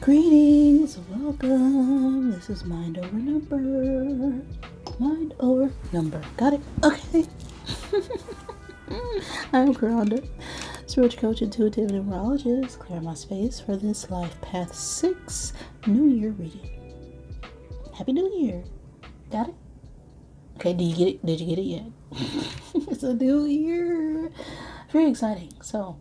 Greetings, welcome. This is Mind Over Number. Mind Over Number. Got it? Okay. I'm Karonda, spiritual coach, intuitive numerologist. Clear my space for this Life Path 6 New Year reading. Happy New Year. Got it? Okay, did you get it? Did you get it yet? It's a new year. Very exciting. So,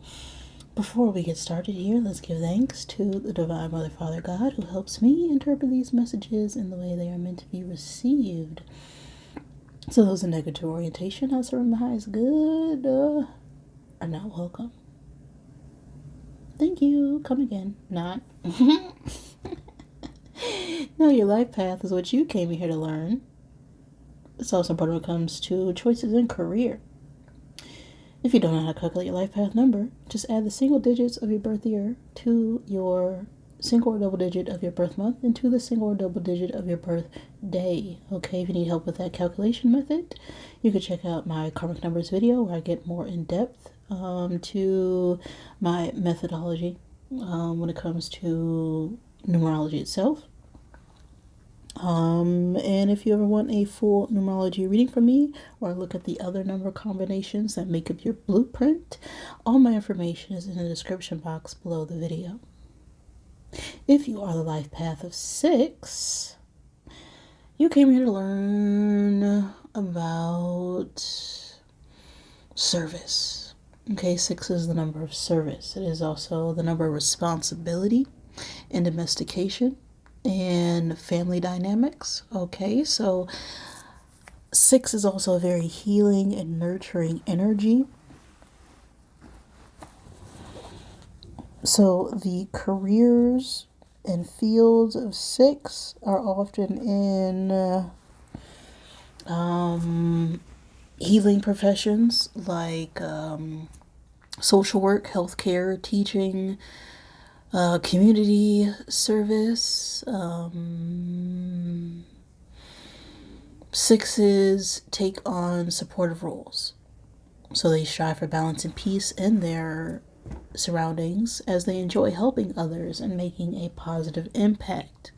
before we get started here, let's give thanks to the Divine Mother, Father, God, who helps me interpret these messages in the way they are meant to be received. So those in negative orientation, I serve my highest good, are not welcome. Thank you. Come again. Not. No, your life path is what you came here to learn. It's also important when it comes to choices in career. If you don't know how to calculate your life path number, just add the single digits of your birth year to your single or double digit of your birth month and to the single or double digit of your birth day. Okay, if you need help with that calculation method, you can check out my karmic numbers video where I get more in depth to my methodology when it comes to numerology itself. And if you ever want a full numerology reading from me or look at the other number combinations that make up your blueprint, all my information is in the description box below the video. If you are the life path of 6, you came here to learn about service. Okay, 6 is the number of service. It is also the number of responsibility and domestication and family dynamics. Okay, so 6 is also a very healing and nurturing energy. So the careers and fields of 6 are often in healing professions like social work, healthcare, teaching, community service. 6s take on supportive roles. So they strive for balance and peace in their surroundings as they enjoy helping others and making a positive impact.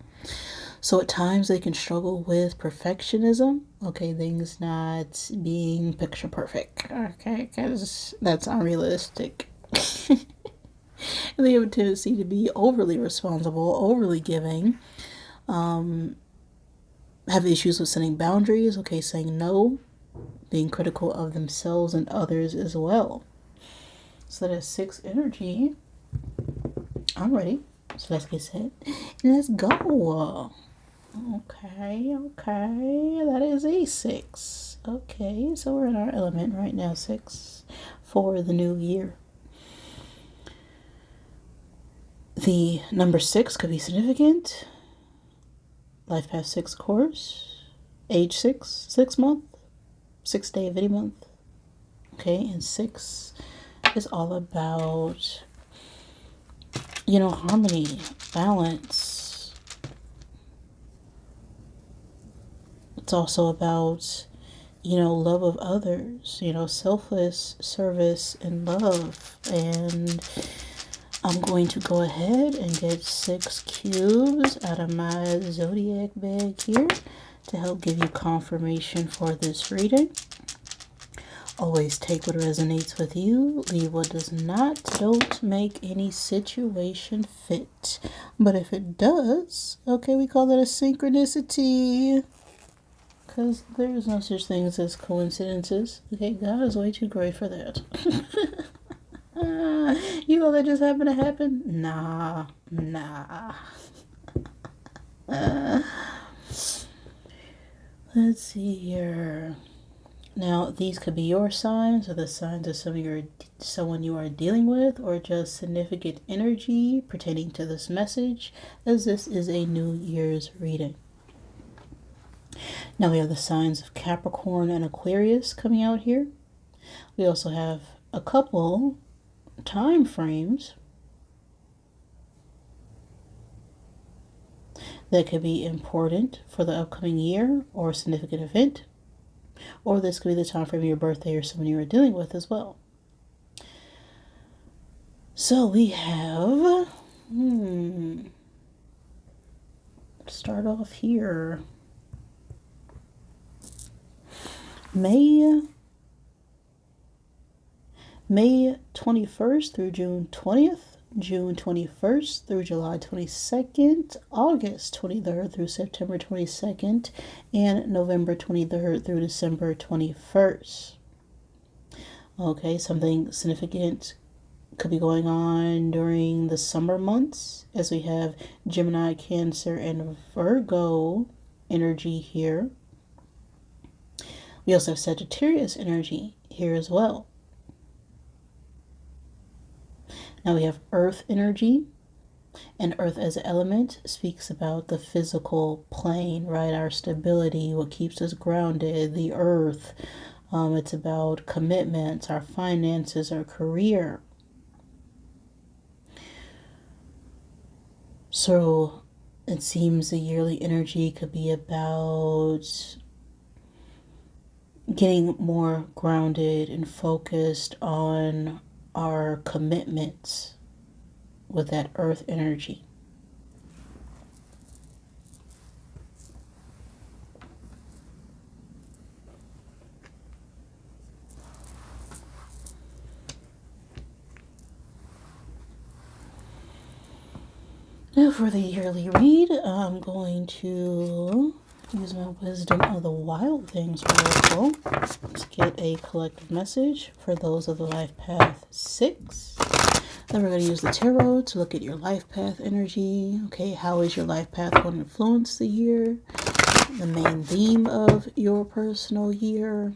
So at times they can struggle with perfectionism. Okay, things not being picture perfect. Okay, because that's unrealistic. And they have a tendency to be overly responsible, overly giving, have issues with setting boundaries, okay, saying no, being critical of themselves and others as well. So that is 6 energy. I'm ready. So let's get set. Let's go. Okay. That is a 6. Okay, so we're in our element right now, 6, for the new year. The number 6 could be significant. Life path 6 course. Age 6, 6 month, 6th day of any month. Okay, and 6 is all about, harmony, balance. It's also about, love of others, selfless service and love. And I'm going to go ahead and get 6 cubes out of my Zodiac bag here to help give you confirmation for this reading. Always take what resonates with you, leave what does not. Don't make any situation fit. But if it does, okay, we call that a synchronicity. Because there is no such thing as coincidences. Okay, God is way too great for that. That just happened to happen? Nah. Let's see here. Now, these could be your signs or the signs of someone you are dealing with, or just significant energy pertaining to this message, as this is a New Year's reading. Now we have the signs of Capricorn and Aquarius coming out here. We also have a couple time frames that could be important for the upcoming year or a significant event, or this could be the time frame of your birthday or someone you are dealing with as well. So we have start off here. May 21st through June 20th, June 21st through July 22nd, August 23rd through September 22nd, and November 23rd through December 21st. Okay, something significant could be going on during the summer months, as we have Gemini, Cancer, and Virgo energy here. We also have Sagittarius energy here as well. Now we have Earth energy, and Earth as an element speaks about the physical plane, right? Our stability, what keeps us grounded, the Earth. It's about commitments, our finances, our career. So it seems the yearly energy could be about getting more grounded and focused on our commitments with that Earth energy. Now for the yearly read, I'm going to use my wisdom of the wild things oracle to get a collective message for those of the life path 6. Then we're going to use the tarot to look at your life path energy. Okay, how is your life path going to influence the year? The main theme of your personal year.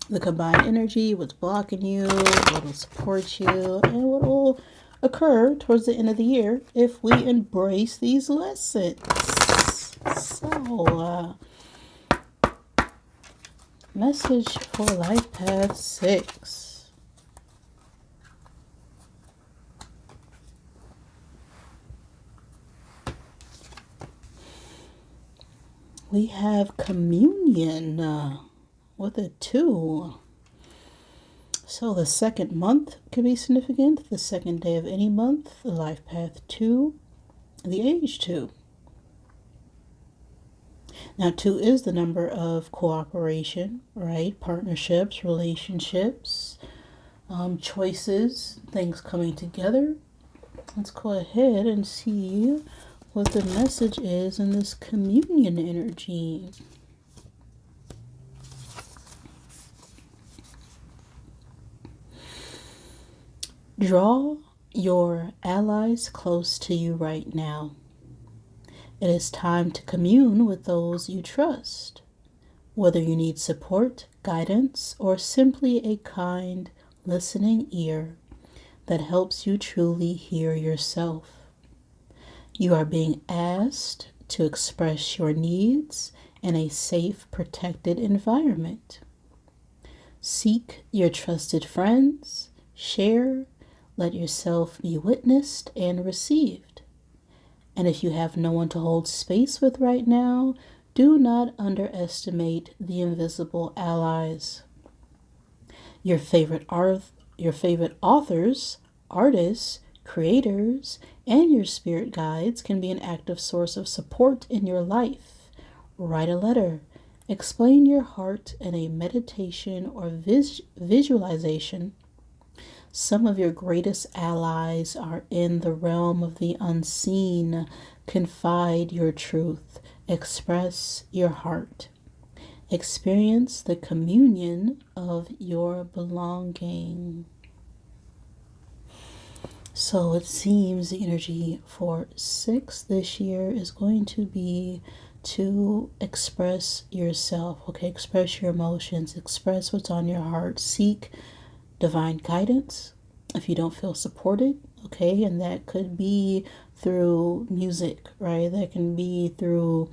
The combined energy, what's blocking you, what will support you, and what will occur towards the end of the year if we embrace these lessons. So, message for life path 6. We have communion with a 2. So the second month could be significant. The second day of any month, the life path 2, the age 2. Now 2 is the number of cooperation, right? Partnerships, relationships, choices, things coming together. Let's go ahead and see what the message is in this communion energy. Draw your allies close to you right now. It is time to commune with those you trust. Whether you need support, guidance, or simply a kind, listening ear that helps you truly hear yourself. You are being asked to express your needs in a safe, protected environment. Seek your trusted friends, share, let yourself be witnessed and received. And if you have no one to hold space with right now, do not underestimate the invisible allies. Your favorite authors, artists, creators, and your spirit guides can be an active source of support in your life. Write a letter. Explain your heart in a meditation or visualization. Some of your greatest allies are in the realm of the unseen. Confide your truth. Express your heart. Experience the communion of your belonging. So it seems the energy for 6 this year is going to be to express yourself. Okay, express your emotions. Express what's on your heart. Seek divine guidance if you don't feel supported, okay? And that could be through music, right? That can be through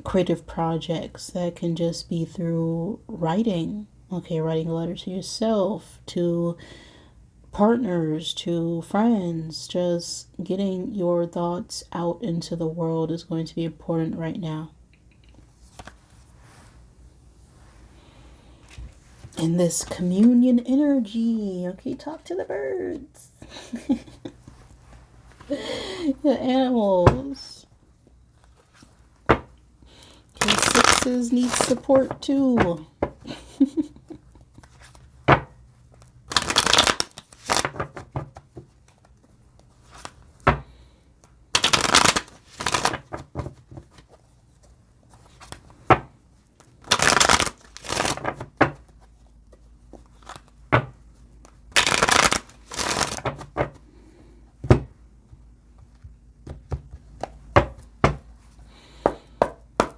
creative projects. That can just be through writing, okay? Writing a letter to yourself, to partners, to friends. Just getting your thoughts out into the world is going to be important right now. In this communion energy, okay, talk to the birds. The animals. hostesses need support too.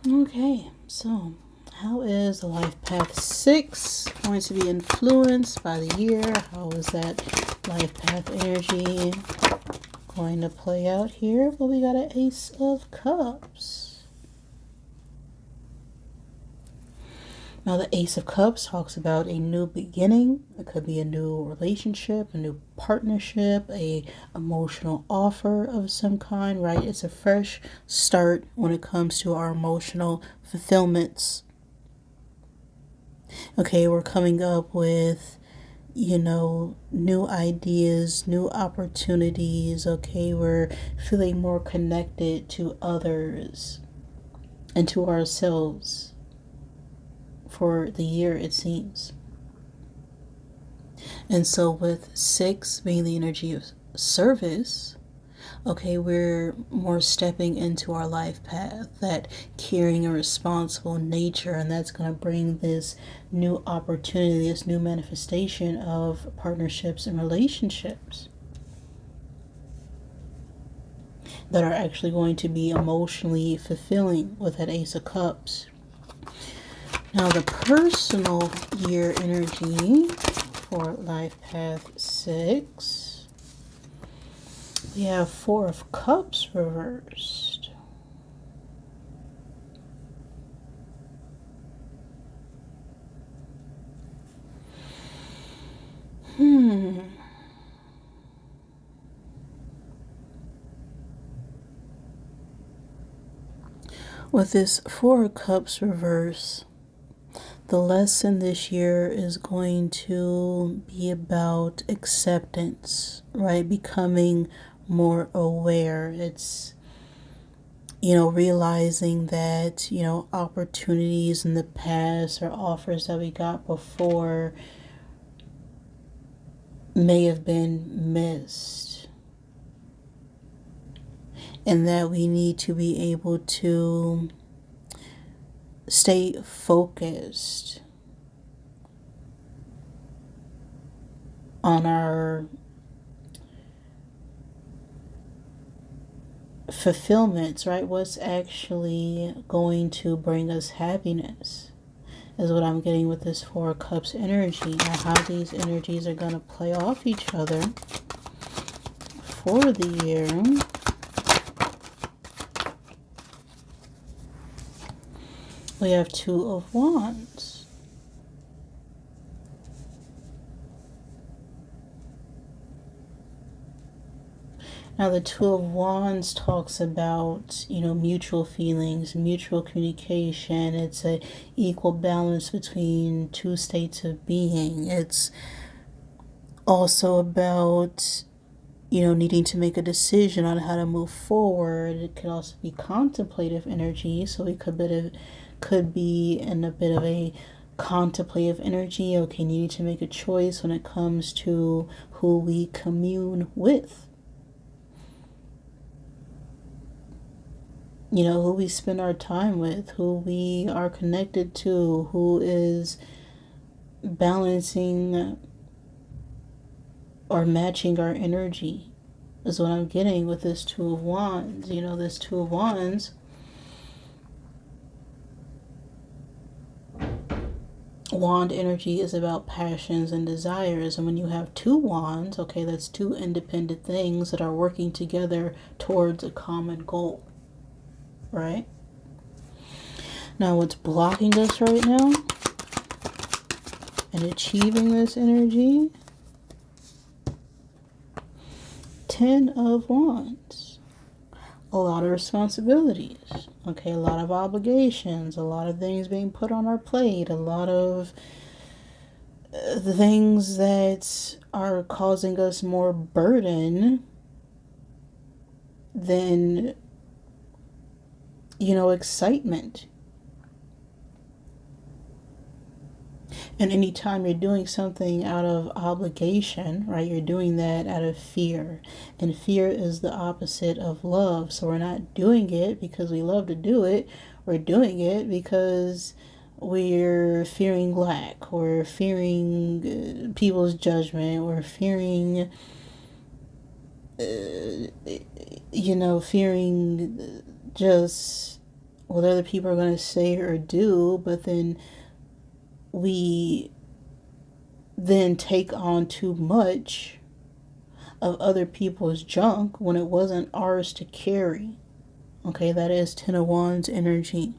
Okay, so how is the life path 6 going to be influenced by the year? How is that life path energy going to play out here? Well, we got an Ace of Cups. Now, the Ace of Cups talks about a new beginning. It could be a new relationship, a new partnership, a emotional offer of some kind, right? It's a fresh start when it comes to our emotional fulfillments. Okay, we're coming up with, new ideas, new opportunities. Okay, we're feeling more connected to others and to ourselves for the year, it seems. And so with 6 being the energy of service, okay, we're more stepping into our life path, that caring and responsible nature, and that's going to bring this new opportunity, this new manifestation of partnerships and relationships that are actually going to be emotionally fulfilling with that Ace of Cups. Now, the personal year energy for life path 6, we have 4 of Cups reversed. With this 4 of Cups reverse, the lesson this year is going to be about acceptance, right? Becoming more aware. It's, realizing that, opportunities in the past or offers that we got before may have been missed. And that we need to be able to stay focused on our fulfillments, right? What's actually going to bring us happiness is what I'm getting with this 4 of Cups energy. Now, how these energies are going to play off each other for the year. We have 2 of Wands. Now, the 2 of Wands talks about, mutual feelings, mutual communication. It's an equal balance between 2 states of being. It's also about, needing to make a decision on how to move forward. It could also be contemplative energy, so we could be in a bit of a contemplative energy. Okay, needing to make a choice when it comes to who we commune with. Who we spend our time with, who we are connected to, who is balancing or matching our energy is what I'm getting with this 2 of Wands. This 2 of Wands, wand energy is about passions and desires. And when you have 2 wands, okay, that's 2 independent things that are working together towards a common goal, right? Now, what's blocking us right now and achieving this energy? 10 of Wands. A lot of responsibilities, okay, a lot of obligations, a lot of things being put on our plate, a lot of the things that are causing us more burden than, excitement. And anytime you're doing something out of obligation, right, you're doing that out of fear. And fear is the opposite of love. So we're not doing it because we love to do it. We're doing it because we're fearing lack. We're fearing people's judgment. We're fearing, fearing just what other people are going to say or do. But then we then take on too much of other people's junk when it wasn't ours to carry. Okay, that is Ten of Wands energy.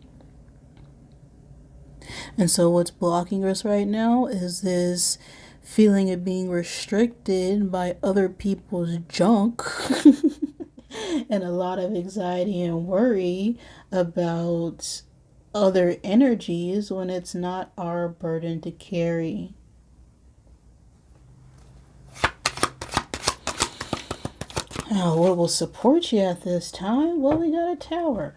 And so what's blocking us right now is this feeling of being restricted by other people's junk and a lot of anxiety and worry about other energies when it's not our burden to carry. Now, what will support you at this time? Well, we got a Tower.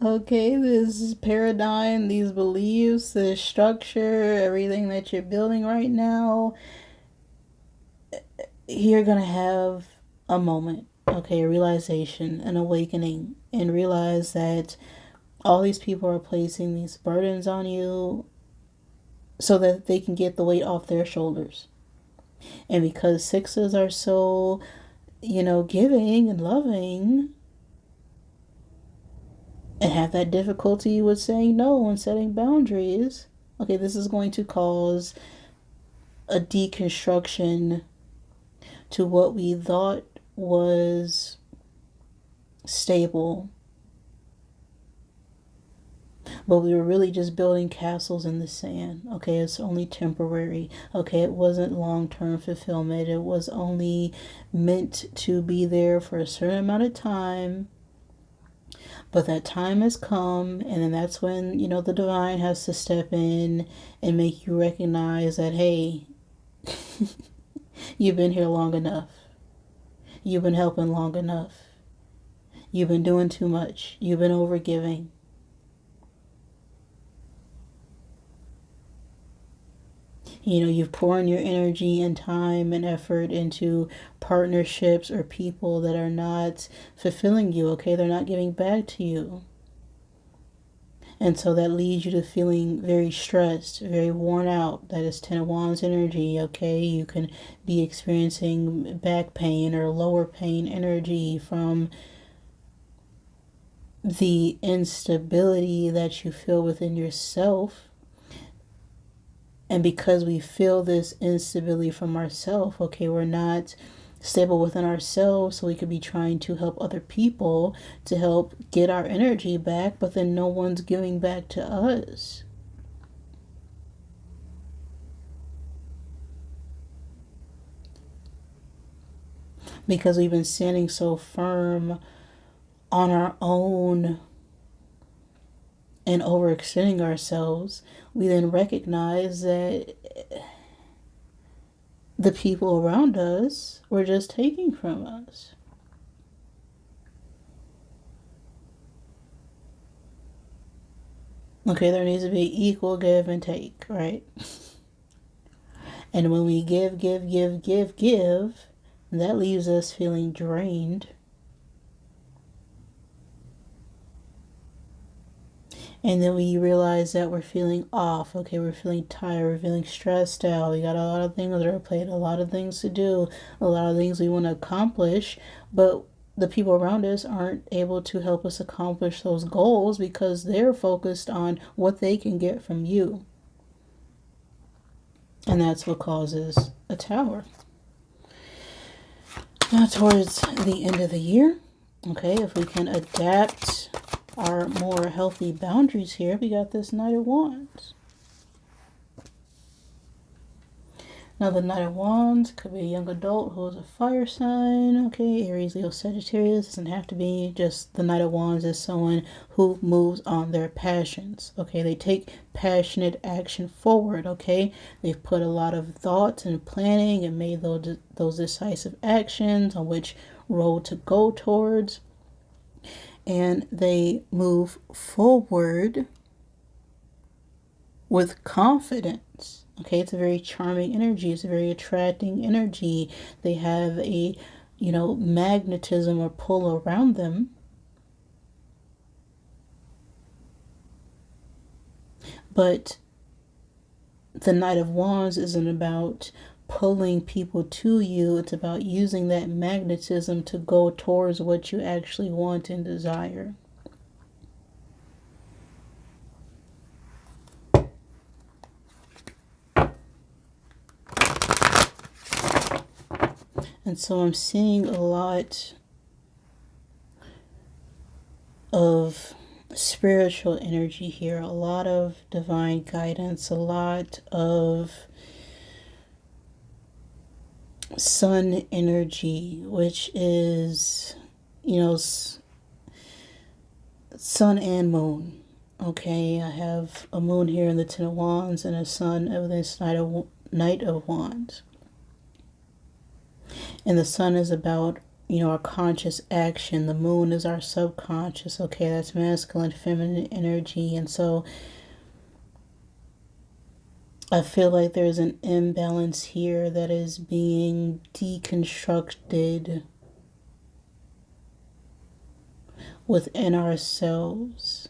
Okay, this paradigm, these beliefs, this structure, everything that you're building right now, you're going to have a moment, okay, a realization, an awakening, and realize that all these people are placing these burdens on you so that they can get the weight off their shoulders. And because sixes are so, giving and loving and have that difficulty with saying no and setting boundaries, okay, this is going to cause a deconstruction to what we thought was stable. But we were really just building castles in the sand. Okay, it's only temporary. Okay, it wasn't long-term fulfillment. It was only meant to be there for a certain amount of time. But that time has come, and then that's when, the divine has to step in and make you recognize that, hey, you've been here long enough. You've been helping long enough. You've been doing too much. You've been overgiving. You've poured your energy and time and effort into partnerships or people that are not fulfilling you, okay? They're not giving back to you. And so that leads you to feeling very stressed, very worn out. That is Ten of Wands energy, okay? You can be experiencing back pain or lower pain energy from the instability that you feel within yourself. And because we feel this instability from ourselves, okay, we're not stable within ourselves, so we could be trying to help other people to help get our energy back, but then no one's giving back to us. Because we've been standing so firm on our own and overextending ourselves, we then recognize that the people around us were just taking from us. Okay, there needs to be equal give and take, right? And when we give, that leaves us feeling drained. And then we realize that we're feeling off. Okay, we're feeling tired. We're feeling stressed out. We got a lot of things on our plate, a lot of things to do, a lot of things we want to accomplish. But the people around us aren't able to help us accomplish those goals because they're focused on what they can get from you. And that's what causes a Tower. Now towards the end of the year, okay, if we can adapt our more healthy boundaries here, we got this Knight of Wands. Now the Knight of Wands could be a young adult who is a fire sign, okay, Aries, Leo, Sagittarius. Doesn't have to be just the Knight of Wands is someone who moves on their passions, okay, they take passionate action forward, okay, they've put a lot of thoughts and planning and made those decisive actions on which road to go towards. And they move forward with confidence. Okay, it's a very charming energy. It's a very attracting energy. They have a, magnetism or pull around them. But the Knight of Wands isn't about pulling people to you. It's about using that magnetism to go towards what you actually want and desire. And so I'm seeing a lot of spiritual energy here, a lot of divine guidance, a lot of sun energy, which is, sun and moon. Okay, I have a moon here in the Ten of Wands and a sun of this Knight of Wands. And the sun is about, our conscious action. The moon is our subconscious. Okay, that's masculine, feminine energy. And so I feel like there's an imbalance here that is being deconstructed within ourselves,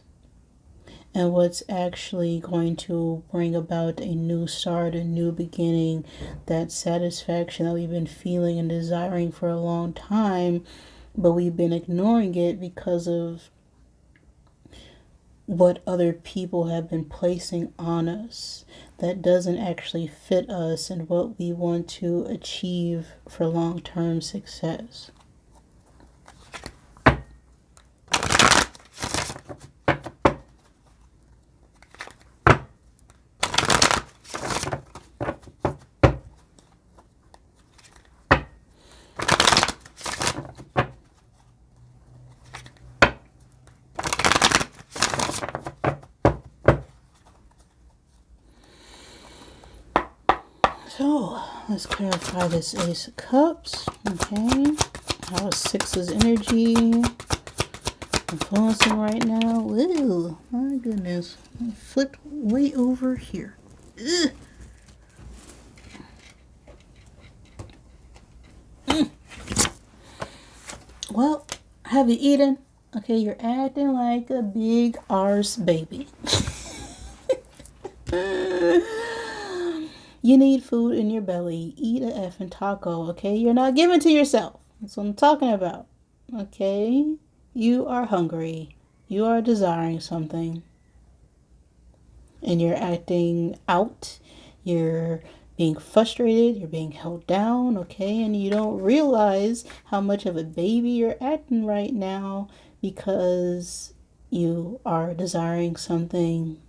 and what's actually going to bring about a new start, a new beginning, that satisfaction that we've been feeling and desiring for a long time, but we've been ignoring it because of what other people have been placing on us that doesn't actually fit us and what we want to achieve for long-term success. So let's clarify this Ace of Cups. Okay, how is Six's energy influencing right now? Ooh, my goodness, I flipped way over here. Ugh. Well, have you eaten? Okay, you're acting like a big arse baby. You need food in your belly. Eat a effing taco, okay? You're not giving to yourself. That's what I'm talking about, okay? You are hungry. You are desiring something. And you're acting out. You're being frustrated. You're being held down, okay? And you don't realize how much of a baby you're acting right now because you are desiring something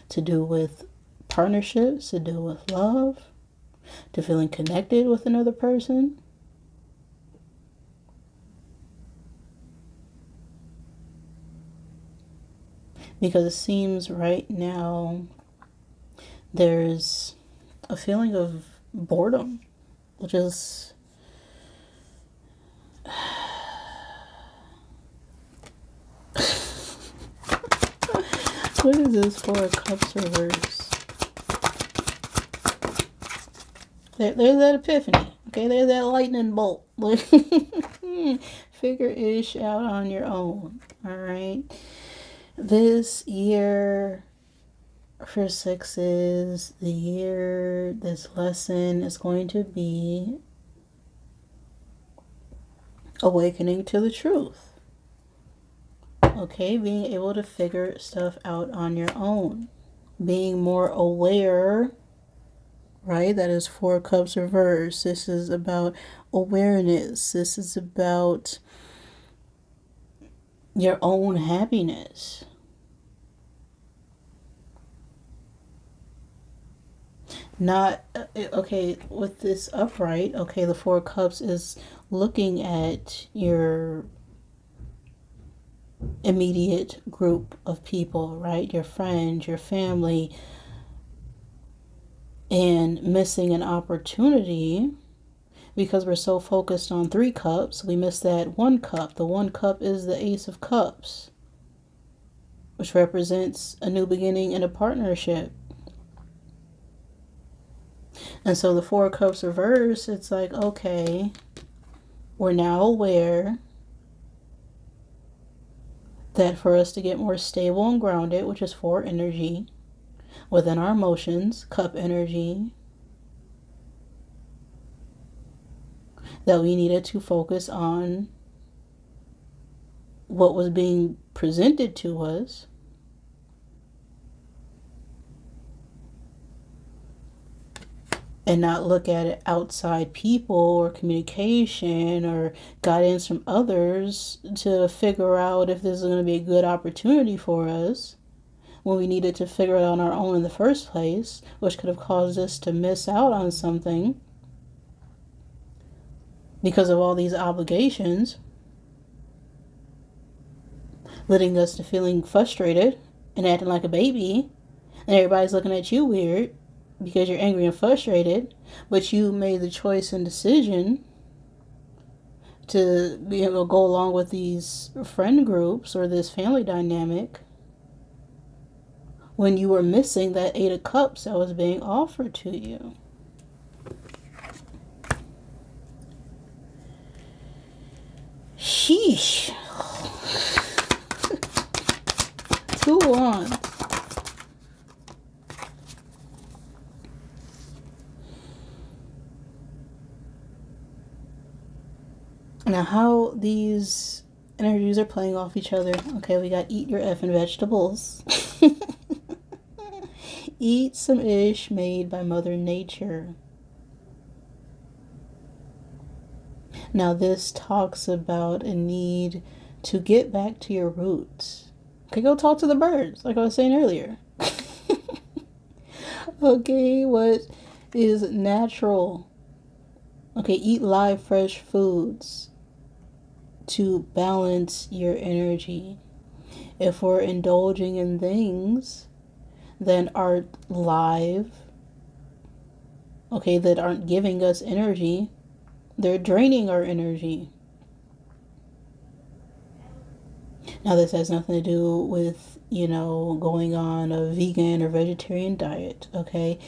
to do with partnerships, to do with love, to feeling connected with another person. Because it seems right now there's a feeling of boredom, which is what is this Four of Cups reverse? There's that epiphany. Okay, there's that lightning bolt. Figure ish out on your own. Alright. This year for sixes, this lesson is going to be awakening to the truth. Okay, being able to figure stuff out on your own. Being more aware. Right? That is Four Cups reverse. This is about awareness. This is about your own happiness. Not, okay, with this upright, okay, the Four Cups is looking at your immediate group of people, right? Your friends, your family, and missing an opportunity because we're so focused on Three Cups, we miss that one cup. The one cup is the Ace of Cups, which represents a new beginning in a partnership, And so the Four of Cups reverse, it's like, okay, we're now aware that for us to get more stable and grounded, which is 4 energy, within our emotions, cup energy, that we needed to focus on what was being presented to us, and not look at it outside people or communication or guidance from others to figure out if this is going to be a good opportunity for us, when we needed to figure it out on our own in the first place, which could have caused us to miss out on something because of all these obligations, leading us to feeling frustrated and acting like a baby, and everybody's looking at you weird because you're angry and frustrated, but you made the choice and decision to be able to go along with these friend groups or this family dynamic when you were missing that 8 of Cups that was being offered to you. Sheesh. 2 Wands. Now, how these energies are playing off each other. Okay, we got eat your effing vegetables. Eat some ish made by Mother Nature. Now, this talks about a need to get back to your roots. Okay, go talk to the birds, like I was saying earlier. Okay, what is natural? Okay, eat live, fresh foods to balance your energy. If we're indulging in things that aren't live, okay, that aren't giving us energy, they're draining our energy. Now, this has nothing to do with, going on a vegan or vegetarian diet, okay?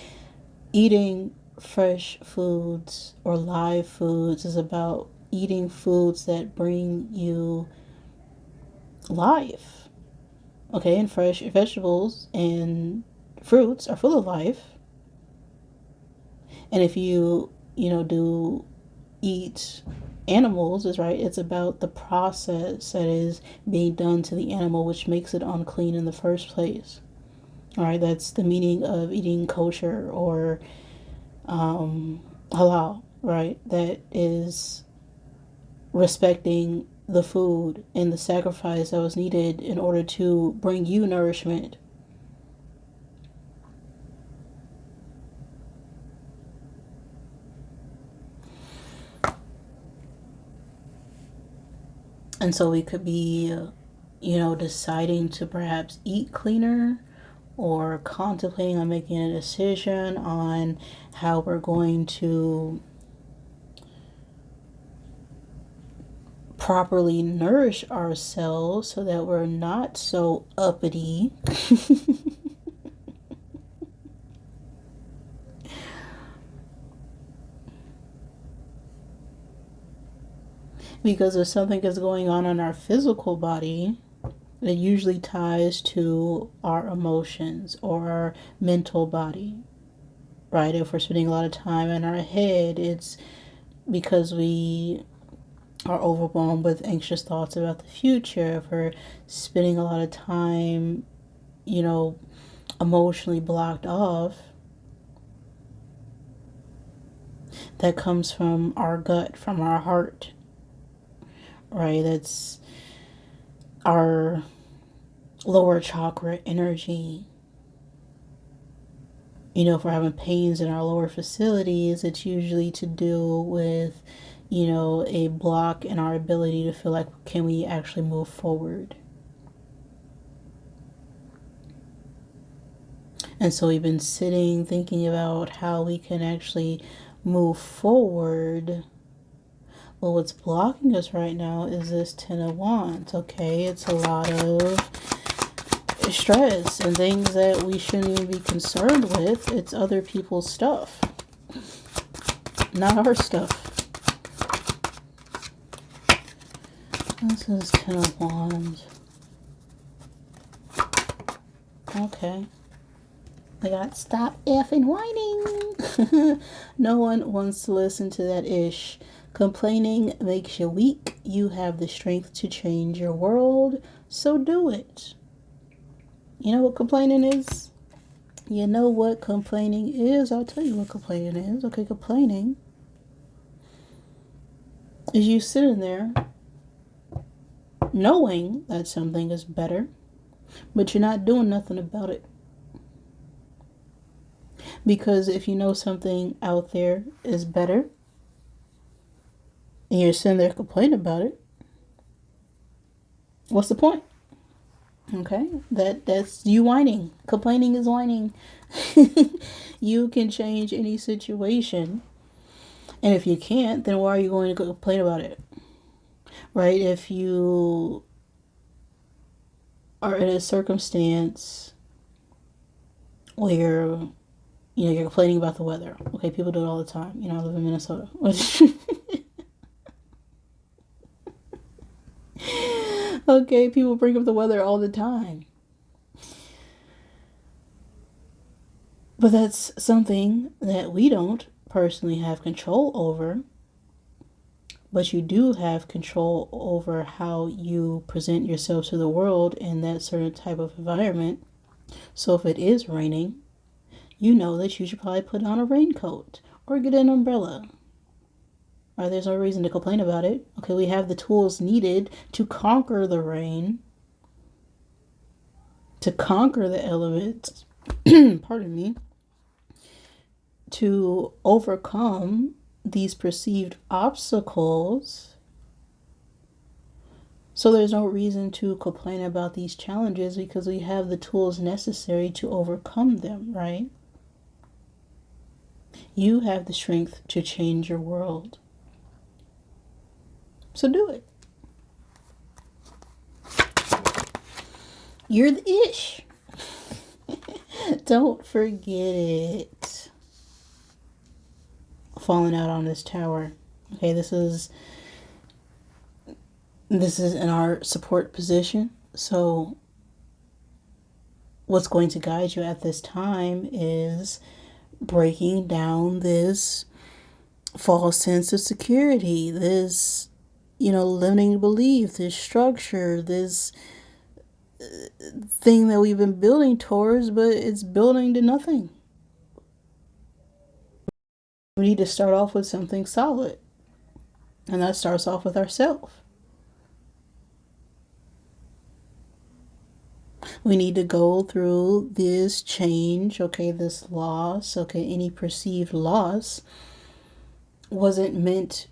Eating fresh foods or live foods is about eating foods that bring you life, okay? And fresh vegetables and fruits are full of life. And if you do eat animals, is right, it's about the process that is being done to the animal, which makes it unclean in the first place. All right, that's the meaning of eating kosher or halal, right? That is respecting the food and the sacrifice that was needed in order to bring you nourishment. And so we could be, deciding to perhaps eat cleaner, or contemplating on making a decision on how we're going to properly nourish ourselves so that we're not so uppity. Because if something is going on in our physical body, it usually ties to our emotions or our mental body, right? If we're spending a lot of time in our head, it's because we are overwhelmed with anxious thoughts about the future. If we're spending a lot of time, emotionally blocked off, that comes from our gut, from our heart, right? That's our lower chakra energy. If we're having pains in our lower facilities, it's usually to do with, a block in our ability to feel like, can we actually move forward? And so we've been sitting, thinking about how we can actually move forward. Well, what's blocking us right now is this 10 of Wands, okay? It's a lot of stress and things that we shouldn't even be concerned with. It's other people's stuff. not our stuff. This is Ten of Wands. Okay. I got stop effing whining. No one wants to listen to that ish. Complaining makes you weak. You have the strength to change your world, so do it. You know what complaining is? You know what complaining is? I'll tell you what complaining is. Okay, complaining is you sitting there knowing that something is better, but you're not doing nothing about it. Because if you know something out there is better and you're sitting there complaining about it, what's the point? Okay, that's you whining. Complaining is whining. You can change any situation, and if you can't, then why are you going to complain about it? Right? If you are in a circumstance where you're complaining about the weather. Okay, people do it all the time. I live in Minnesota. Okay, people bring up the weather all the time. But that's something that we don't personally have control over. But you do have control over how you present yourself to the world in that certain type of environment. So if it is raining, you know that you should probably put on a raincoat or get an umbrella. Right, there's no reason to complain about it. Okay, we have the tools needed to conquer the rain, to conquer the elements, pardon me, to overcome these perceived obstacles. So there's no reason to complain about these challenges because we have the tools necessary to overcome them, right? You have the strength to change your world. So do it. You're the ish. Don't forget it. Falling out on this tower. Okay, this is in our support position. So what's going to guide you at this time is breaking down this false sense of security, this limiting belief, this structure, this thing that we've been building towards, but it's building to nothing. We need to start off with something solid, and that starts off with ourselves. We need to go through this change, okay, this loss, okay, any perceived loss wasn't meant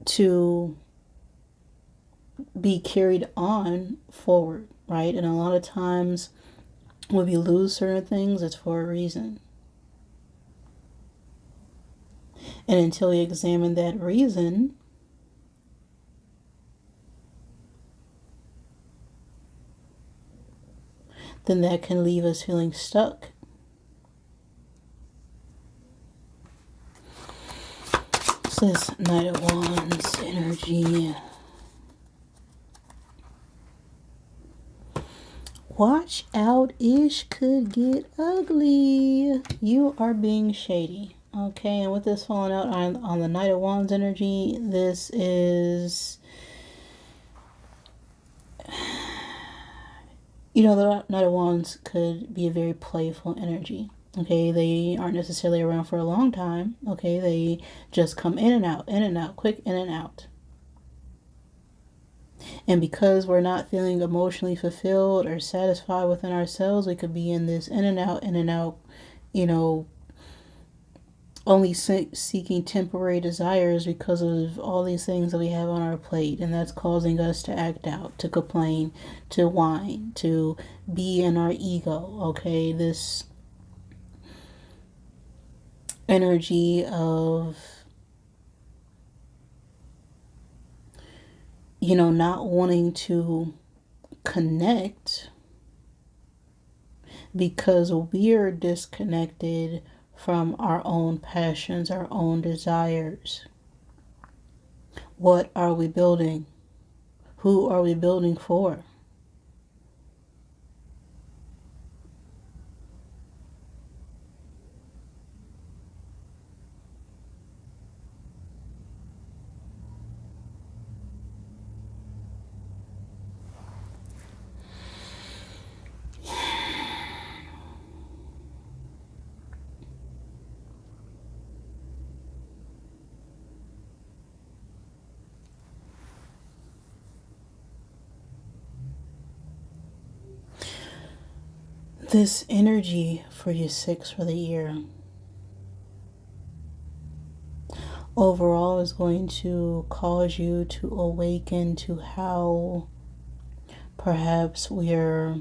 to be carried on forward, right? And a lot of times when we lose certain things, it's for a reason. And until we examine that reason, then that can leave us feeling stuck. So this Knight of Wands energy. Watch out, ish could get ugly. You are being shady. Okay, and with this falling out on the Knight of Wands energy, this is, the Knight of Wands could be a very playful energy. Okay, they aren't necessarily around for a long time. Okay, they just come in and out, quick in and out. And because we're not feeling emotionally fulfilled or satisfied within ourselves, we could be in this in and out, only seeking temporary desires because of all these things that we have on our plate. And that's causing us to act out, to complain, to whine, to be in our ego. Okay, this energy of not wanting to connect because we're disconnected from our own passions, our own desires. What are we building? Who are we building for? This energy for your 6 for the year overall is going to cause you to awaken to how perhaps we're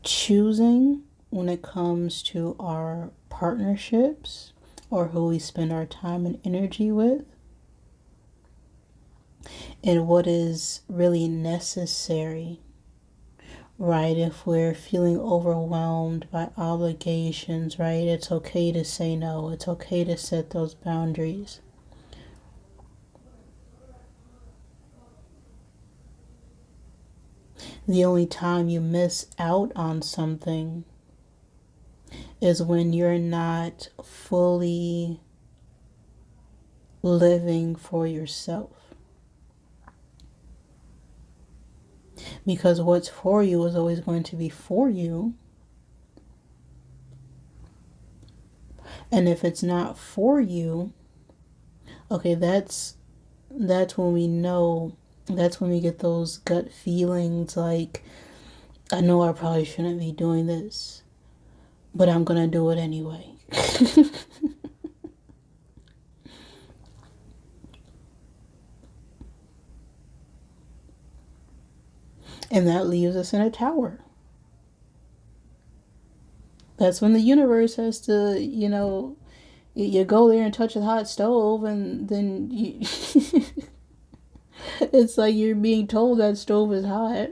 choosing when it comes to our partnerships or who we spend our time and energy with, and what is really necessary, right? If we're feeling overwhelmed by obligations, right, it's okay to say no. It's okay to set those boundaries. The only time you miss out on something is when you're not fully living for yourself. Because what's for you is always going to be for you. And if it's not for you, okay, that's when we know, that's when we get those gut feelings like, I know I probably shouldn't be doing this, but I'm gonna do it anyway. And that leaves us in a tower. That's when the universe has to, you go there and touch a hot stove, and then you it's like you're being told that stove is hot.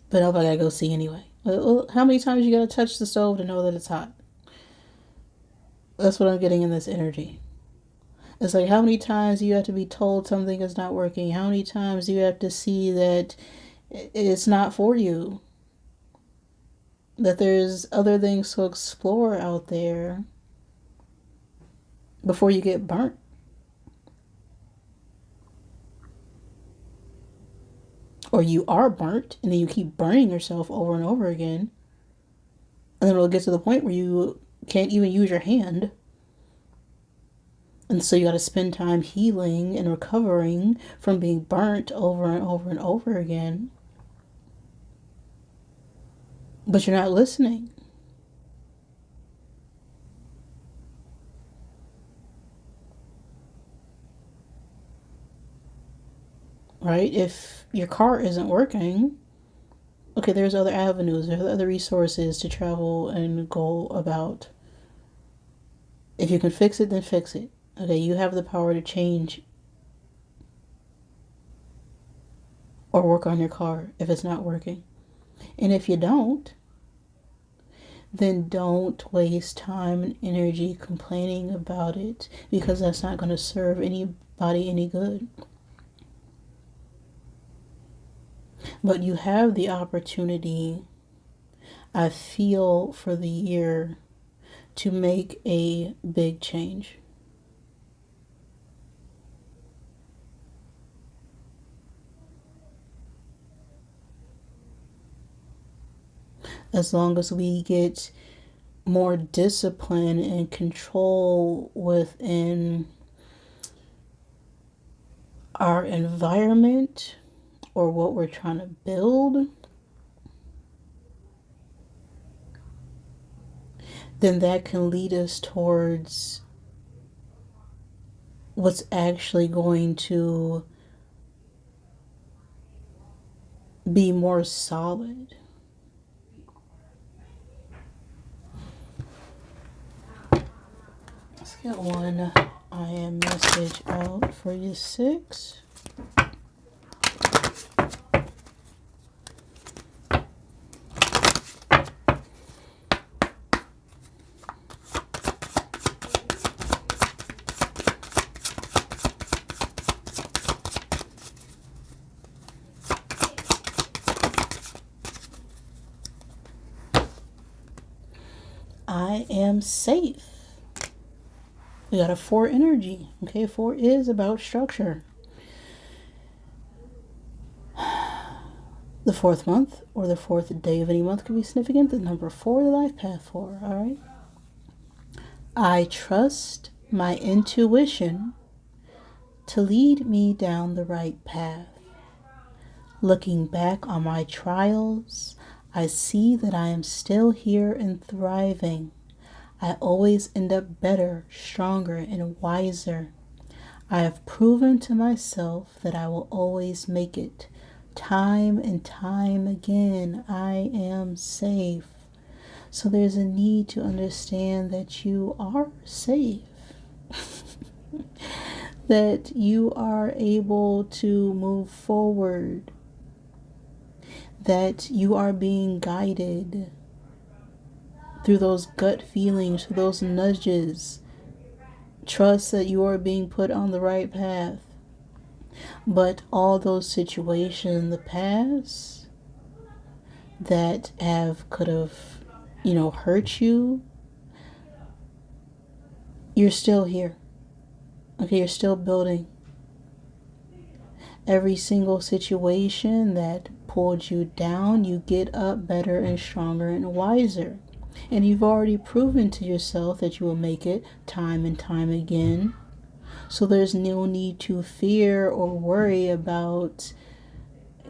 But I gotta go see anyway. Well, how many times you gotta touch the stove to know that it's hot? That's what I'm getting in this energy. It's like, how many times do you have to be told something is not working? How many times do you have to see that it's not for you? That there's other things to explore out there before you get burnt. Or you are burnt, and then you keep burning yourself over and over again. And then it'll get to the point where you can't even use your hand. And so you got to spend time healing and recovering from being burnt over and over and over again. But you're not listening. Right? If your car isn't working, okay, there's other avenues, there's other resources to travel and go about. If you can fix it, then fix it. Okay, you have the power to change or work on your car if it's not working. And if you don't, then don't waste time and energy complaining about it, because that's not going to serve anybody any good. But you have the opportunity, I feel, for the year to make a big change. As long as we get more discipline and control within our environment or what we're trying to build, then that can lead us towards what's actually going to be more solid. Let's get one I am message out for you 6. I am safe. We got a 4 energy. Okay, 4 is about structure. The 4th month or the 4th day of any month could be significant. The number 4, the life path 4. All right. I trust my intuition to lead me down the right path. Looking back on my trials, I see that I am still here and thriving. I always end up better, stronger, and wiser. I have proven to myself that I will always make it. Time and time again, I am safe. So there's a need to understand that you are safe. That you are able to move forward. That you are being guided through those gut feelings, through those nudges. Trust that you are being put on the right path. But all those situations in the past that could have, hurt you, you're still here. Okay, you're still building. Every single situation that pulled you down, you get up better and stronger and wiser. And you've already proven to yourself that you will make it time and time again. So there's no need to fear or worry about,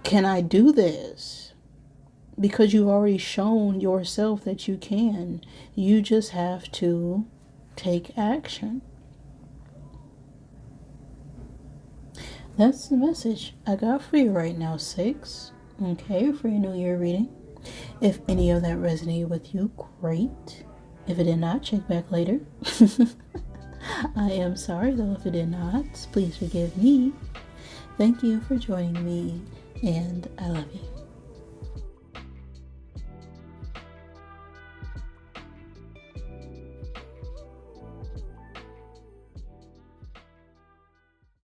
can I do this? Because you've already shown yourself that you can. You just have to take action. That's the message I got for you right now, 6. Okay, for your New Year reading. If any of that resonated with you, great. If it did not, check back later. I am sorry though if it did not. Please forgive me. Thank you for joining me, and I love you.